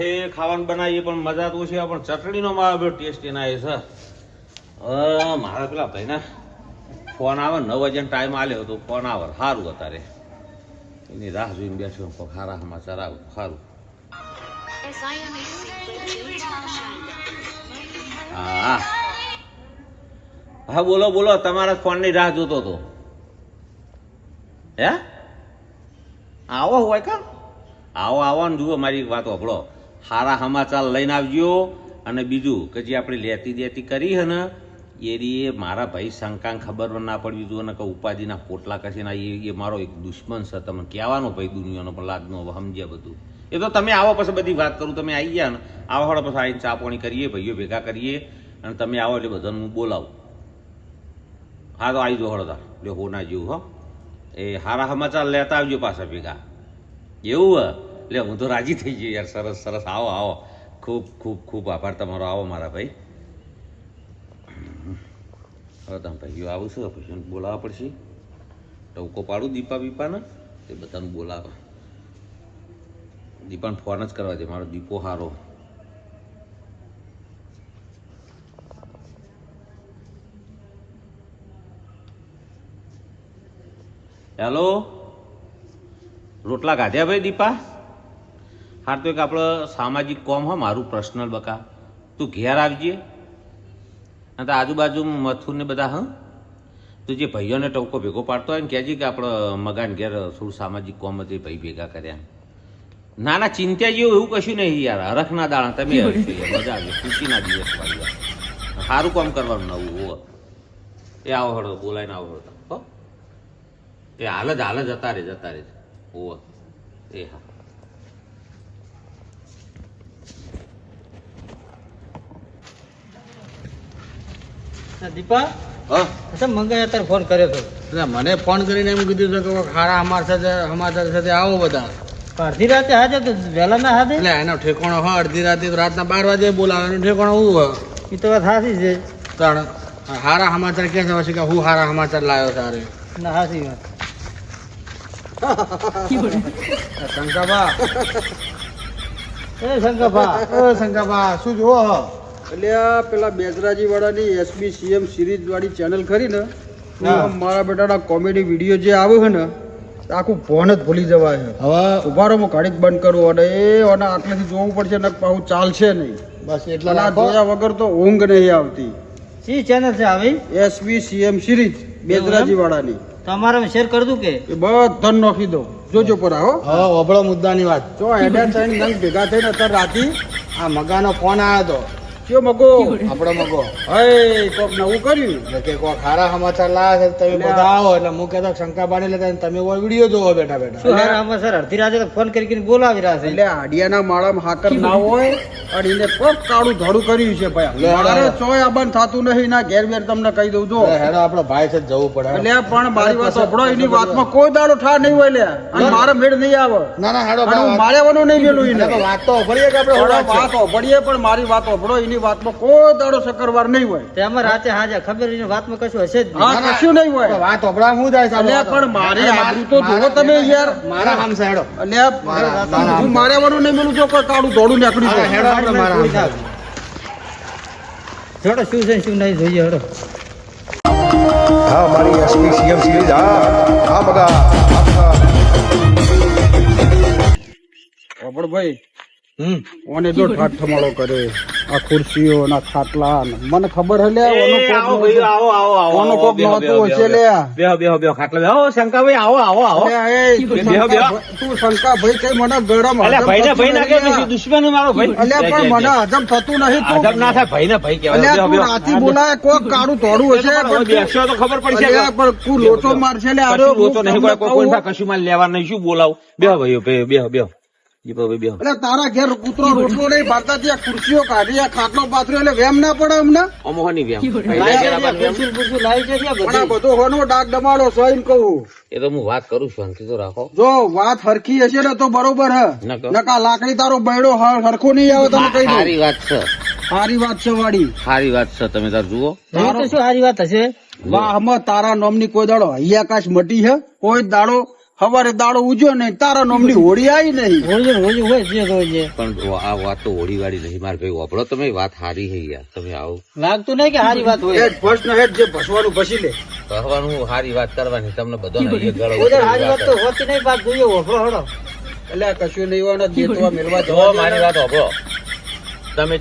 હાથે ખાવાનું બનાવીએ પણ મજા તો ઓછી આવે, પણ ચટણીનો મારો ટેસ્ટ એના એ છે. મારા પેલા ભાઈને ફોન આવે 9 વાગ્યાનો ટાઈમ આલ્યો તો ફોન આવે સારું અત્યારે એની રાહ જોઈને બેઠો સારા સમાચાર આવે સારું. હા હા બોલો બોલો, તમારા ફોનની રાહ જોતો હતો. હે આવો હોય કા? આવો આવો ને જુઓ મારી વાત સાંભળો, સારા સમાચાર લઈને આવજો. અને બીજું કે જે આપણે લેતી દેતી કરી હે ને એ મારા ભાઈ શંકા ખબર ના પડવી જોઈએ ને કે ઉપાધિના પોટલા કશી ના, એ મારો એક દુશ્મન છે. તમે કહેવાનો ભાઈ દુનિયાનો પણ લાદનો સમજ્યા બધું. એ તો તમે આવો પછી બધી વાત કરું. તમે આવી ગયા ને આવો હળો પછી આવીને ચા પાણી કરીએ, ભાઈઓ ભેગા કરીએ અને તમે આવો એટલે બધાને હું બોલાવું. હા તો આવી જાઓ હળો તા લે હો ના જેવું હો. એ સારા સમાચાર લેતા આવજો પાછા ભેગા. એવું હે એટલે હું તો રાજી થઈ ગયો યાર. સરસ સરસ, આવો આવો. ખૂબ ખૂબ ખૂબ આભાર તમારો. આવો મારા ભાઈ. હવે તમે ભાઈઓ આવું છું પછી બોલાવવા પડશે. ટવકો પાડું દીપા બીપાને તે બધાને બોલાવે. દીપાને ફોન જ કરવા દે, મારો દીપો હારો. હેલો, રોટલા કાઢ્યા ભાઈ દીપા? હાર તો એક આપણે સામાજિક કોમ હો મારું પર્સનલ બકા, તું ઘેર આવજે. અને તો આજુબાજુ મથુર ને બધા હા તું જે ભાઈઓને ટવકો ભેગો પાડતો હોય ને કહેજે કે આપણે મગાન ઘેર થોડું સામાજિક કોમ હતી ભાઈ ભેગા કર્યા. ના ના ચિંતા જેવું એવું કશું નહીં યાર. હરખના દાણા તમે મજા આવશે, ખુશીના દિવસ વાળી સારું કામ કરવાનું નવું. હો એ આવો હળો બોલાવીને આવો હળો હો. એ હાલ જ જતા રે હો. એ હા દીપા મંગાઈ અત્યારે ફોન કર્યો હતો. મને ફોન કરીને એમ કીધું છે કે ખારા સમાચાર સાથે આવો બધા. અડધી રાતે હાજર તો વહેલા ના હાજર. એટલે એનો ઠેકાણો હોય અડધી રાતે રાતના 12 વાગે બોલાવે એનો ઠેકાણો હું હોય. એ તો વાત સાચી છે. પણ હારા સમાચાર કે છે પછી કે હું હારા સમાચાર લાવ્યો તારે. ના સાચી વાત. શંકાબા એ શંકાબા શું જોવો એટલે આ પેલા બેજરાજી વાળાની SBCM સિરીઝ વાળી ચેનલ ખરી ને, મારા બેટાના કોમેડી વિડીયો જે આવે છે ને આખું ફોન જ ભૂલી જવાય છે. હવે ઉભારો હું ઘડીક બંધ કરું અને અને આટલેથી જોવું પડશે ને પાછું ચાલશે નહીં. બસ એટલા જોયા વગર તો ઊંઘ નહીં આવતી. શી ચેનલ છે આવી? SBCM સિરીઝ બેજરાજી વાળાની. તમારે શેર કરી દઉં કે એ બધા નાખી દો, જોજો પર આવો. હા અભળો મુદ્દાની વાત. જો હેડર થઈને ગંગ ભેગા થઈને અત્યારે રાતી આ મગાનો ફોન આવ્યો હતો. કયો મગો? આપણો મગો. હે કોક નવું કર્યું કે કોક સારા સમાચાર લાવે છે તમે બધા આવો. એટલે હું કહેતો શંકાબાને લેતા તમે વિડીયો જોવો બેઠા બેઠા. સર અડધી રાતે ફોન કરીને બોલાવી રહ્યા છે. એટલે આડિયાના માળામાં હાકર ના હોય અને એને કોક કાળું ધોળું કર્યું છે ભાઈ. મારે ચોય આબન થતું નહીં ના ઘેર બેર તમને કહી દઉં. જો હેડો આપણો ભાઈ છે જવું પડે. એટલે પણ મારી વાત સાંભળો, એની વાતમાં કોઈ દાડો ઠા નહીં હોય લે અને મારે મેળ નહીં આવે. ના ના હેડો મારેવાનું નહીં મેલું એને. વાત તો ભળીએ કે આપણે વાત ભળીએ પણ મારી વાત સાંભળો, એની વાતમાં કોઈ દાડો શકરવાર નહીં હોય. તેમાં રાતે હાજર ખબર વાતમાં કશું હશે જ નહીં. કશું નહીં હોય. વાત સાંભળવા હું જાય છે પણ મારી આબરૂ તો જોવો તમે યાર. મારા હામ છે હેડો. એટલે હું મારેવાનું નહીં મેલું. જો કોઈ કાળું ધોળું નીકળ્યું છે હેડો આપણે મારા હામ. જોડો શું છે શું નહીં જોઈએ હેડો. હા મારી SBCM સિરીઝ હા બગા ભાઈ ઓને જો ઠાઠ થમાળો કરે આ ખુરશીઓ ના ખાટલા મને ખબર હે લે ઓનો કોક નહોતું હશે લે. બેહો ખાટલા બેહો. શંકાભાઈ આવો આવો આવો. તું શંકા ભાઈ કઈ મને ગરમ ભાઈ ના કે દુશ્મન મારો ભાઈ. અલ્યા પણ મને હજમ થતું નહીં. હજમ ના થાય ભાઈ ને ભાઈ કહેવાય. તું રાતી બોલાય કોક કાળું થોડું હશે પણ બેસો તો ખબર પડશે. પણ તું લોચો મારશે લે. અરે લોચો નહીં કોઈ કશું માં લેવા નહીં. શું બોલાવું? બેહો ભાઈઓ બેહો. તારા ઘેર કૂતરો રોટલો નહીં ભારતા ત્યાં ખુરશીઓ કાઢી આ ખાટલો પાથર્યો એટલે વેમ ના પડે અમને. અમોહની વેમ બધો હોનો ડાક ડમાડો છો એમ કહું. એ તો હું વાત કરું છું, શાંતિ તો રાખો. જો વાત હરખી હશે ને તો બરોબર હે. નકા લાકડી તારો બૈડો હરખો નહીં આવે. તમે કહી દો. સારી વાત છે. સારી વાત છે વાડી. સારી વાત છે. તમે તાર જુઓ શું સારી વાત હશે? વાહ તારા નોમની કોઈ દાડો હૈયાકાશ મટી છે કોઈ દાડો સવારે દાડો ઉજ્યો નહીં, તારા નામની હોળી આવી નહીં. હોળી હોય જે જોઈએ પણ આ વાત તો હોળી વાળી નહીં મારે ભાઈ વાપરો તમે વાત હારી છે યાર તમે આવો લાગતું નહીં કે સારી વાત હોય હેડ ફર્સ્ટ ને હેડ જે ભસવાનું ભસી લે. કહેવાનું હારી વાત કરવાની તમને બધાને અહીંયા ગળો ઉધર સારી વાત તો હોતી નહીં, વાત જોઈએ વફરો હળો. એટલે આ કશું નહીં હોય ને દેતવા મેળવા જો જવા મારી દે. વાત હોભળો તમે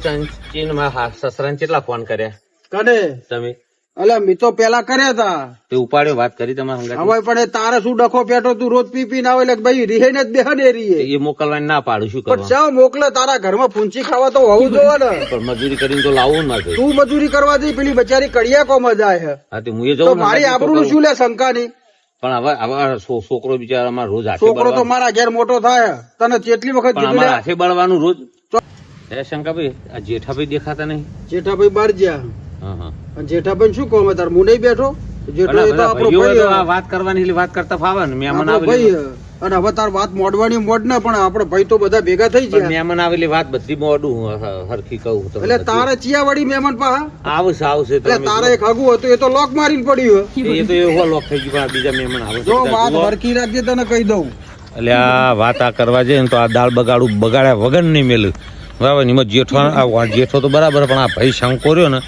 ચીનમાં સસરાને કેટલા ફોન કર્યા કને તમે અલ્યા મેં તો પેલા કર્યા તા. તે ઉપાડ્યો વાત કરી તમારા હંગાથે? હવે પણ એ તારે શું ડખો પેટો તું રોજ પી પી ના આવે એટલે ભાઈ રીહે ને જ બેહે ને રીહે. એ મોકલવાની ના પાડું શું પણ કરવા ચાવ મોકલે તારા ઘરમાં પૂંચી ખાવા તો હોવું જોવે ને. પણ મજૂરી કરીને તો લાવવું ના ભાઈ તું મજૂરી કરવા જઈ પેલી બચારી કડિયા કોમાં જાય છે. હા તે હું એ તો જઉં ને મારી હંગાથે આબરૂ તો શું લે શંકા ની. પણ હવે હવે છોકરો બિચારો અમારે રોજ હાથે છોકરો તો બળવાનું. મારા ઘેર મોટો થાય તને કેટલી વખત પણ કીધું અમારે લે. હાથે બળવાનું રોજ એ શંકાભાઈ આ જેઠાભાઈ દેખાતા નહીં જેઠાભાઈ બહાર ગયા હા હા અને જેઠાભાઈ શું કહો તાર હું નહીં બેઠો. જેઠો એ તો આપણો ભાઈઓ તો આ ભાઈ વાત કરવાની એટલે વાત કરતા ફાવે ને મહેમાન આપણો આવેલી ભાઈ અને હવે તાર વાત મોડવાની મોડ ના પણ આપણે ભાઈ તો બધા ભેગા થઈ પણ ગયા. મહેમાન આવેલી વાત બધી મોડું હરખી કહું તમને એટલે બધી. તારે ચિયા વળી મહેમાન પા આવશે આવશે એટલે તમે તારે એક હગું હતું એ તો લોક મારીને પડ્યું હે. એ તો એવો લોક થઈ ગયું પણ આ બીજા મહેમાન આવે જો વાત હરખી રાખજે તને કહી દઉં. એટલે આ વાત આ કરવા જઈએ ને તો આ દાળ બગાડ્યા વગર નહીં મેલું બરાબર ને એમાં જેઠો તો બરાબર પણ આ ભાઈ શંકો રહ્યો ને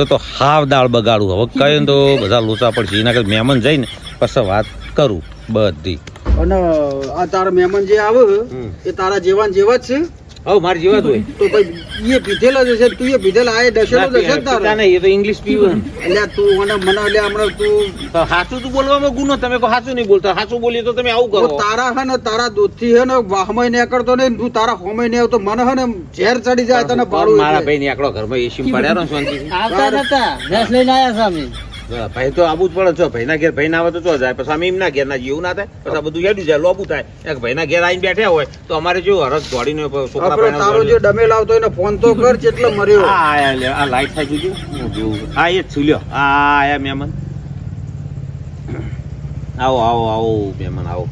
તો હાવ દાળ બગાડું હવે કહે ને તો બધા લોચા પડશે એના કરતા મહેમાન જઈને પછી વાત કરું બધી અને આ તારા મહેમાન જે આવે હમ. એ તારા જેવા ને જેવા જ છે. હવે મારી જેવા જ હોય તો ભાઈ એ પીધેલા જ હશે તું એ પીધેલા આ એ ડસેલો જ હશે ને તારો. પીતા નહીં, એ તો ઇંગ્લિશ પીવે ને. એટલે તું મને હમણાં તું તો સાચું તું બોલવામાં ગુનો તમે કહો સાચું નહીં બોલતા સાચું બોલીએ તો તમે આવું તો કરો તારા હે ને તારા દૂધથી હે ને વાહમાં નીકળતો નહીં તું તારા હોમાં નહીં આવતો મને હે ને ઝેર ચડી જાય તને પાડું મારા એટલે. ભાઈ ની આકડો ઘરમાં એસી પડ્યા રહો શાંતિથી આવતા નતા ગેસ લઈને આવ્યા સામે. ભાઈ તો આવું જ પડે છો ભાઈ ના ઘેર ભાઈ ના આવે તો ચો જાય પછી અમે એમના ઘેર ના જેવું ના થાય પછી આ બધું હેડું જાય લોબું થાય એક ભાઈ ના ઘેર આવીને બેઠા હોય તો અમારે જો હરસ દોડીને છોકરા આપણે તારો જે ડમેલ આવતો એને ફોન તો કર જેટલો મર્યો. આ લાઈટ થાય જોજો હું જોઉં. આ એ જ છું લ્યો આ આયા મહેમાન આવો આવો આવો મહેમાન આવો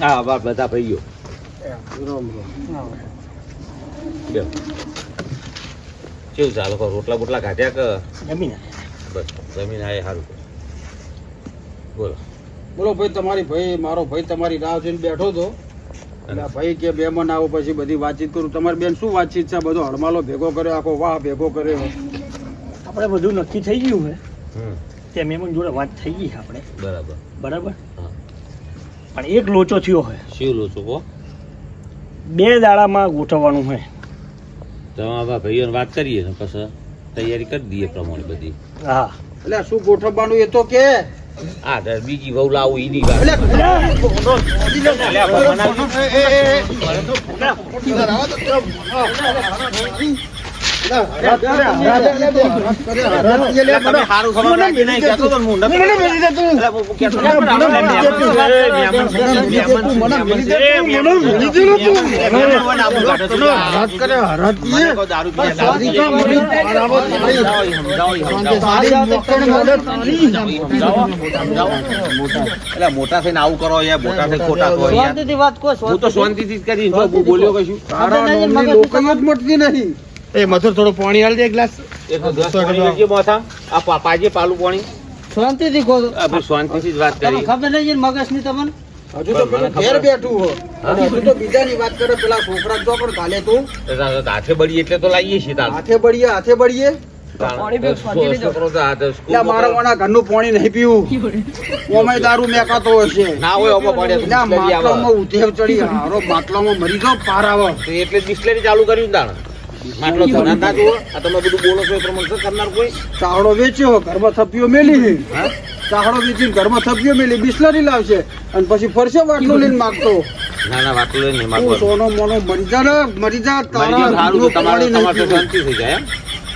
હા બા બધા ભાઈઓ બેહો. કેવું ચાલો કહો રોટલા બોટલા ખાધ્યા કે બસ જમીન આયે સારું બોલો બોલો ભાઈ તમારી ભાઈ મારો ભાઈ તમારી રાહ જોઈને બેઠો હતો એટલે આ ભાઈ કે બે મન આવો પછી બધી વાતચીત કરું. તમારી બેન શું વાતચીત છે? બધો હડમાલો ભેગો કર્યો આખો વાહ ભેગો કર્યો. આપણે બધું નક્કી થઈ ગયું છે હમ તે મહેમાન જોડે વાત થઈ ગઈ છે આપણે બરાબર બરાબર હા પણ એક લોચો થયો છે શિવ લો છો કહો 2 દાડામાં ગોઠવવાનું છે તમારા ભાઈઓને વાત કરીએ ને પછી તૈયારી કરી દઈએ પ્રમાણે બધી હા એટલે શું ગોઠવવાનું એ તો કે હા તો બીજી વહુ લાવું એની વાત મોટા થઈને આવું કરો યાર મોટા થઈને ખોટા કહો યાર. શાંતિથી વાત કહો, હું તો શાંતિથી જ કરી જો હું બોલ્યો કશું તારા નામની લોકઈઓ જ મળતી નહીં. એ તો 10 પાણી લેજે મોથા. આ પાપાજી પાલું પાણી શાંતિથી કહો. આપણે શાંતિથી જ વાત તમને કરી ખબર નહીં મગજની તમને? હજુ તો પેલું ઘેર બેઠું હો અને હજુ તો બીજાની વાત કરે પેલા છોકરા જો પણ કાલે તું હાથે બળી એટલે તો લાવીએ છીએ તાર. હાથે બળીએ છોકરો તો હાથે એટલે સ્કૂલમાં મારા વાળા ઘરનું પાણી નહીં પીવું ઓમે દારૂ મેકાતો હશે ના હોય ઓમાં પડે તો એટલે આ બિસ્લેરી આવે. માટલામાં ઉધેવ ચડી હારો માટલામાં મરી જાવ પાર આવે. તો એટલે જ બિસ્લેરી ચાલુ કર્યું ને તાણ. માટલો ધોના ના જુઓ. આ તમે બધું બોલો છો એ પ્રમાણે શું કરનાર કોઈ ચાહડો વેચ્યો ઘરમાં થપ્પીઓ મેલી હા ચાહડો વેચીને ઘરમાં થપ્પીઓ મેલી બિસ્લરી લાવશે અને પછી ફરશે વાટલું લઈને માગતો ના ના વાતું નહીં તું માગવાનું. સોનો મોનો મરી જા ને મરી જા મારી જેમ તારા સારું તો ઘરનું તમારે પાણી નહીં તમારે તો પીવું. શાંતિ થઈ જાય એમ.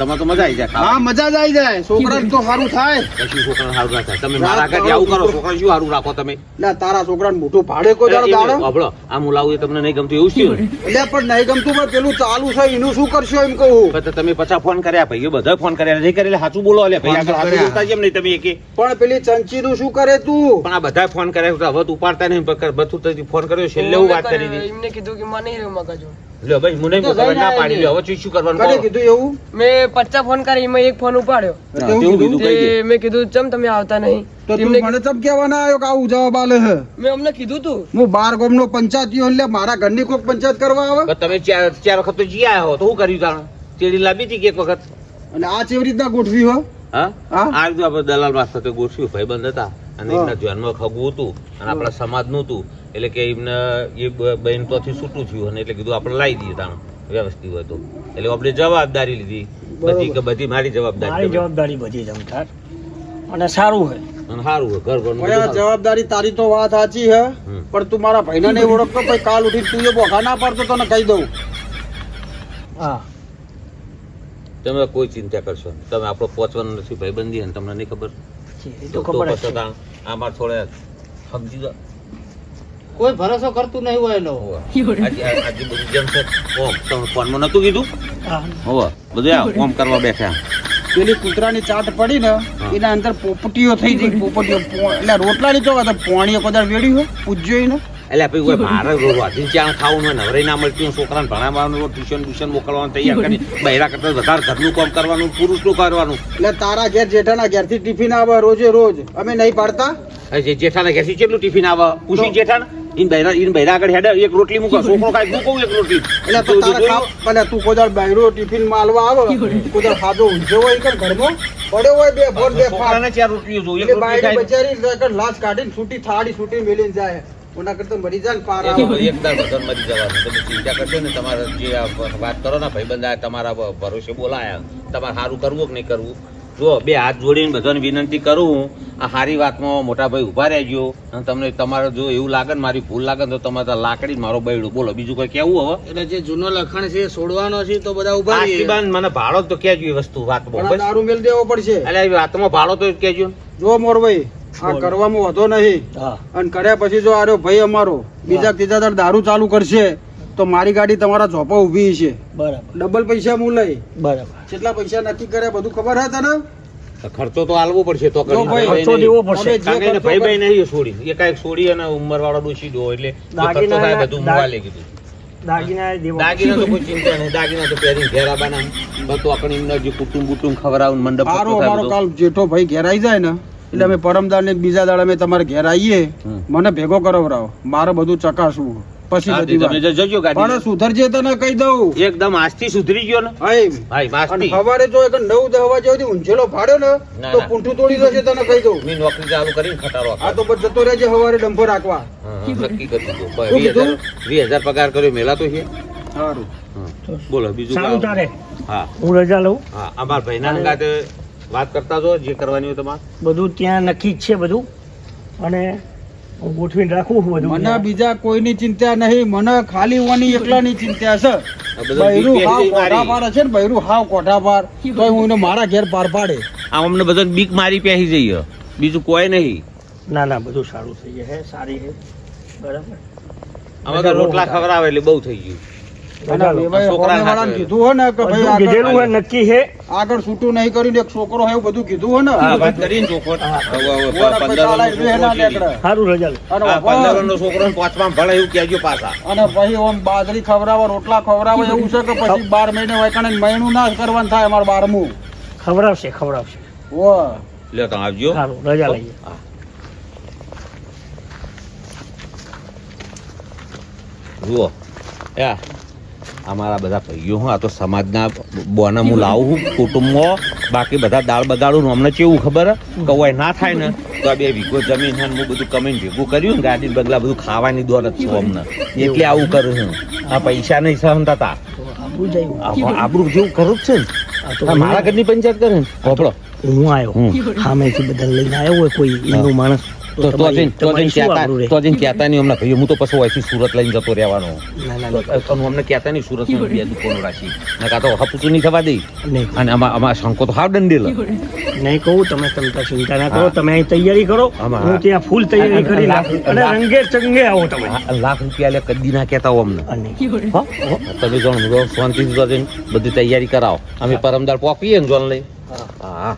તમારે તો મજા આવી જાય હા ખાવાની. મજા જ આવી જાય છોકરાને તો સારું થાય કશું છોકરાને સારું ના થાય. તમે મારા આગળ આવું કરો, છોકરાને શું સારું રાખો તમે? એટલે તારા છોકરાને મોટું ભાડે કોઈ દાડો દાડો સાંભળો, આ મુલાવું એ તમને નહીં ગમતું એવું શું? એટલે પણ નહીં ગમતું પણ પેલું ચાલુ છે એનું શું કરશો એમ કહું પણ તમે પાછા ફોન કર્યા ભાઈઓ બધા ફોન કર્યા નહીં કરેલા સાચું બોલો અલ્યા ભાઈ આગળ સાચું બોલતા જેમ નહીં તમે એકે પણ પેલી ચંચી નું શું કરે તું પણ આ બધા ફોન કર્યા તો હવે તો ઉપાડતા નહીં બધું તો ફોન કર્યો છેલ્લે હું વાત કરી હતી એમને કીધું કે મને નહીં રહ્યું મગજ લ્યો ભાઈ મને નહીં મોકલવા, ના પાડી લ્યો. હવે શું કરવાનું કને કહો? કીધું એવું મેં 50 ફોન કરી એમાં એક ફોન ઉપાડ્યો તેવું તેવું કીધું? કીધું કહી દે. તે મેં કીધું ચમ તમે આવતા નહીં તો તું એમને મને ચમ કહેવાના આવ્યો કે આવું જવાબ આલે હે મેં અમને કીધું તું હું બાર ગામનો પંચાયતીઓ એટલે મારા ઘરની કોઈક પંચાયત કરવા આવે પણ તમે ચાર વખત તો જી આયા હો તો શું કર્યું તાણ? તેડી લાવી હતી કે એક વખત? અને આ કેવી રીતના ગોઠવી હો હા હા? આ રીતે આપણે દલાલ મારફતે ગોઠવ્યું, ભાઈબંધ હતા અને હા. એમના ધ્યાનમાં ખગવું હતું અને આપણા સમાજનું હતું એટલે કે એમને એ બહેન તોથી છૂટું થયું અને એટલે કીધું આપણે લાવી દઈએ તાણ વ્યવસ્થિત હોય તો એટલે આપણે જવાબદારી લીધી બધી મારી જવાબદારી મારી જવાબદારી બધી જમતા અને સારું છે. અને સારું હોય ઘર ઘરનું પણ આ બધું સારું. જવાબદારી તારી તો વાત સાચી હે હમ. પણ તું મારા ભાઈને નહીં ઓળખતો પછી કાલ ઉઠી તું એ બોખા ના પાડતો તને કહી દઉં હા તમે કોઈ ચિંતા કરશો નહીં. તમે આપણો પહોંચવાનું નથી ભાઈબંધી અને તમને નહીં ખબર એ તો ખબર જ પછી છે. તાણ આમાં થોડા સમજી દો. કોઈ ભરોસો કરતું નહીં હોય એનો આજે બધું જેમ છે ઓમ તમે ફોનમાં નતું કીધું હા હોવે બધું આ ઓમ કરવા બેઠા પેલી કૂતરાની ચાટ પડી ને એના અંદર પોપટીઓ થઈ ગઈ પોપટીઓ એટલે રોટલાની તો વાત પોણીએ કદાચ વેડી હોય પૂજ્યો એને એટલે ભાઈ કોઈ મારે વાંચીને ચાણ ખાવું હોય નવરાઈ ના મળતી હોય, છોકરાને ભણાવવાનું ટ્યુશન મોકલવાનું તૈયાર કરી બહેરા કરતા વધારે ઘરનું કામ કરવાનું પુરુષનું કરવાનું એટલે તારા ઘેર જેઠાના ઘેરથી ટિફિન આવે રોજે રોજ અમે નહીં પાડતા હવે જે જેઠાના ઘેરથી કેટલું ટિફિન આવે પૂછી જેઠાને ઇન બહેરા આગળ હેડે એક રોટલી મૂકો છોકરો ખાય હું કહું એક રોટલી એટલે તો તારા ખાવ એટલે તું કોદાળ બાયરો ટિફિન માલવા આવે કોદાળ ખાધો ઊંઝો હોય કે ઘરમાં પડ્યો હોય બે ભોર બે ફાટ છોકરાને ચાર રોટલીઓ જોઉં, એક એટલે રોટલી બાયરી ખાય બચારી લાશ કાઢીને છૂટી થાળી છૂટી મેલીને જાય ઓના કરતા મરી જાય ને પાર આવે એકદમ વગર મરી જવાનું. તમે ચિંતા કરશો ને તમારે જે આ વાત કરો ને ભાઈબંધ આ તમારા ભરોસે બોલાયા તમારે સારું કરવું કે નહીં કરવું જો બે હાથ જોડીને બધાને વિનંતી કરું આ સારી વાતમાં મોટા ભાઈ ઉભા રહેજો અને તમને તમારે જો એવું લાગે ને મારી ભૂલ લાગે ને તો તમારે લાકડી જ મારો બૈડું બોલો બીજું કોઈ કેવું હવે એટલે જે જૂનો લખણ છે એ છોડવાનો છે તો બધા ઉભા રહીએ. આશીર્વાદ મને ભાડો તો કેજો એ વસ્તુ વાત પણ આ દારૂ મેલ દેવો પડશે એટલે એ વાતમાં ભાડો તો કેજો જો મોરભાઈ આ કરવામાં વધો નહીં હા અને કર્યા પછી જો આર્યો ભાઈ અમારો બીજા ત્રીજા દર દારૂ ચાલુ કરશે તો મારી ગાડી તમારા ચોપા ઊભી છે બરાબર ડબલ પૈસા હું લઈ બરાબર કેટલા પૈસા નક્કી કર્યા બધું ખબર હે તને ખર્ચો તો આલવો પડશે તો જો ભાઈ, ખર્ચો દેવો પડશે. તમે જે ખર્ચો ભાઈ કર- ભાઈ નહીં છોડી એકાએક છોડી અને ઉંમર વાળો ડોસી દો એટલે જે ખર્ચો થાય બધું મોબાઈલે કીધું દાગીના દેવો દાગીના તો કોઈ ચિંતા નહીં દાગીના તો પહેરી ઘેરા બાના બધું આપણે એમના જે કુટુંબ આવું મંડપ હારો ખર્ચો થાય અમારો બધો. કાલ જેઠો ભાઈ ઘેર આવી જાય ને એટલે અમે પરમદાર ને બીજા દાડા અમે તમારે ઘેર આવીએ હમ. મને ભેગો કરાવરાવો મારે બધું ચકાસવું પછી હા, બધી તમે વાત. જજો ગાડી પણ સુધરજે તને કહી દઉં એકદમ આજથી સુધરી ગયો ને હાય. ભાઈ અને આજથી સવારે જો એક 9-10 વાગ્યા સુધી ઊંઝેલો ભાડ્યો ને ના, તો ના. પૂંઠું તોડી દેશે તને કહી દઉં મેં નોકરી ચાલુ કરીને ખટારો આ તો બસ જતો રહેજે સવારે ડંફો રાખવા નક્કી કરી દીધું શું કીધું? 20,000 પગાર કર્યો મેલાતો છે સારું હા. બોલો બીજું સારું કાંઈ? તારે હા હું રજા લઉં હા અમારા ભાઈના અંગાતે વાત કરતા જો જે કરવાની હોય તમારે બધું ત્યાં નક્કી જ છે બધું અને હું ગોઠવીને રાખું છું બધું મને બીજા કોઈની ચિંતા નહીં મને ખાલી ઓની એકલાની ચિંતા છે આ બધા બૈરું બીક હાવ બેસી કોઠા મારી. પાર છે ને બૈરું હાવ કોઠા પાર તોય હું એને મારા ઘેર પાર પાડે આમ અમને બધાને બીક મારી પહેરી જઈએ બીજું કોઈ નહીં ના ના બધું સારું થઈ જાય હે સારી હે બરાબર અમે તો રોટલા ખવડાવે એટલે બહુ થઈ ગયું અને વેવાએ છોકરાને હોમેવાળાને હાથે. કીધું હો ને કે ભાઈ બધું કીધેલું આગળ હે નક્કી છે આગળ છૂટું નહીં કરીને એક છોકરો હે એવું બધું કીધું હો ને હા વાત કરીને ચોખવટ. હવે ઓલા પછી 15 તાળા નો બે ના છોકરો છે. નીકળે. સારું રજા લઉં અને હા, વાપર. 15 નો છોકરો ને 5માં ભણે એવું કહેજો પાછા અને પછી ઓમ બાજરી ખવડાવો રોટલા ખવડાવો એવું છે કે પછી 12 મહિને હોય કારણ મહિનું ના કરવાનું થાય અમારે 12મું ખવડાવશે ઓ લ્યો તમે આવજો સારું રજા લઈએ હા. જુઓ યા અમારા બધા ભાઈઓ હું આ તો સમાજના બોને હું લાવું છું કુટુંબમાં બાકી બધા દાળ બગાડું ને અમને કેવું ખબર હે? કે કોઈ ના થાય ને તો આ 2 વીઘો જમીન છે ને હું બધું કમાઈને ભેગું કર્યું ને ગાડી બગલા બધું ખાવાની દોર જ છું અમને એટલે આવું કરું છું આ પૈસા નહીં સહનતા હતા તો આબુ જાય આપણું જેવું કરું જ છે ને આ મારા ઘરની પંચાયત કરે ને હોપડો હું આવ્યો હમ. સામેથી બધા લઈને આવ્યો હોય કોઈ એનું માણસ તો તો તમારી શું આબરૂ રહે? કહેતા નહીં અમને ભાઈ હું તો પછી અહીંથી સુરત લઈને જતો રહેવાનો ના, ના, તો અમને કહેતા નહીં સુરત બે દુકાનો રાખી નકા તો હપુતું નહીં થવા દે નહીં અને આમાં શંકો તો હાવ દંડેલ નહીં કહું તમે તમતા ચિંતા ના કરો તમે અહીં તૈયારી કરો આમાં હું ત્યાં ફૂલ તૈયારી કરી અને રંગે ચંગે આવો તમે લાખ રૂપિયા લે કદી ના કહેતા હો અમને અને હો? તમે જાણો શાંતિથી જઈને બધી તૈયારી કરાવો અમે પરમદાર પોકીએ ને જોન લઈ હા